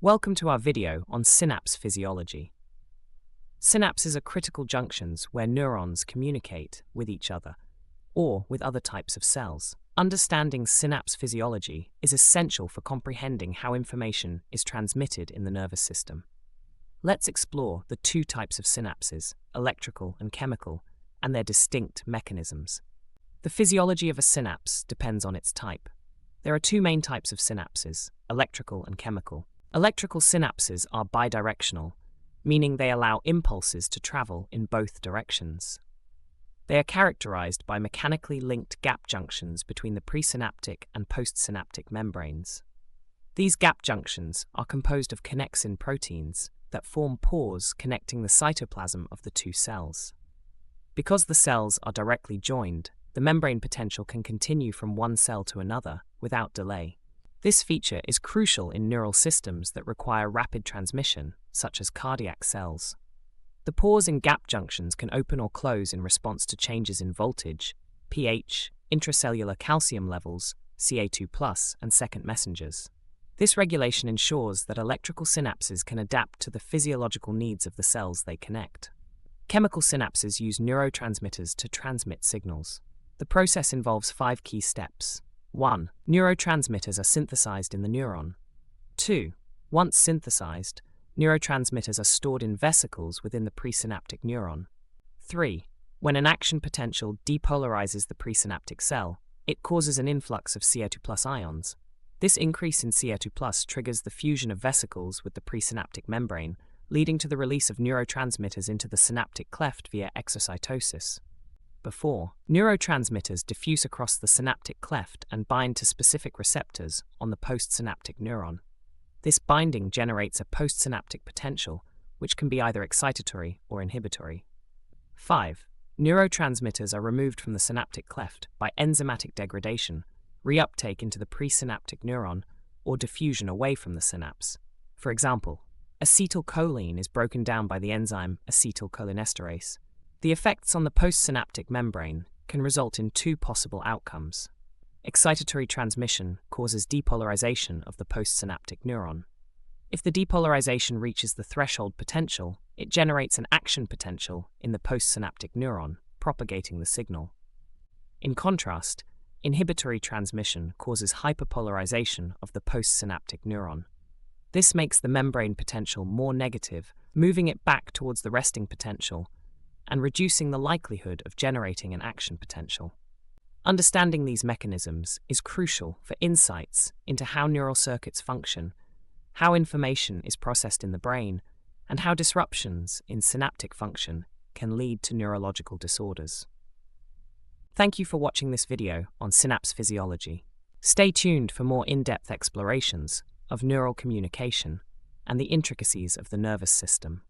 Welcome to our video on synapse physiology. Synapses are critical junctions where neurons communicate with each other or with other types of cells. Understanding synapse physiology is essential for comprehending how information is transmitted in the nervous system. Let's explore the two types of synapses, electrical and chemical, and their distinct mechanisms. The physiology of a synapse depends on its type. There are two main types of synapses, electrical and chemical. Electrical synapses are bidirectional, meaning they allow impulses to travel in both directions. They are characterized by mechanically linked gap junctions between the presynaptic and postsynaptic membranes. These gap junctions are composed of connexin proteins that form pores connecting the cytoplasm of the two cells. Because the cells are directly joined, the membrane potential can continue from one cell to another without delay. This feature is crucial in neural systems that require rapid transmission, such as cardiac cells. The pores in gap junctions can open or close in response to changes in voltage, pH, intracellular calcium levels, Ca2+, and second messengers. This regulation ensures that electrical synapses can adapt to the physiological needs of the cells they connect. Chemical synapses use neurotransmitters to transmit signals. The process involves 5 key steps. 1. Neurotransmitters are synthesized in the neuron. 2. Once synthesized, neurotransmitters are stored in vesicles within the presynaptic neuron. 3. When an action potential depolarizes the presynaptic cell, it causes an influx of Ca2+ ions. This increase in Ca2+ triggers the fusion of vesicles with the presynaptic membrane, leading to the release of neurotransmitters into the synaptic cleft via exocytosis. Before, neurotransmitters diffuse across the synaptic cleft and bind to specific receptors on the postsynaptic neuron. This binding generates a postsynaptic potential, which can be either excitatory or inhibitory. 5. Neurotransmitters are removed from the synaptic cleft by enzymatic degradation, reuptake into the presynaptic neuron, or diffusion away from the synapse. For example, acetylcholine is broken down by the enzyme acetylcholinesterase. The effects on the postsynaptic membrane can result in two possible outcomes. Excitatory transmission causes depolarization of the postsynaptic neuron. If the depolarization reaches the threshold potential, it generates an action potential in the postsynaptic neuron, propagating the signal. In contrast, inhibitory transmission causes hyperpolarization of the postsynaptic neuron. This makes the membrane potential more negative, moving it back towards the resting potential and reducing the likelihood of generating an action potential. Understanding these mechanisms is crucial for insights into how neural circuits function, how information is processed in the brain, and how disruptions in synaptic function can lead to neurological disorders. Thank you for watching this video on synapse physiology. Stay tuned for more in-depth explorations of neural communication and the intricacies of the nervous system.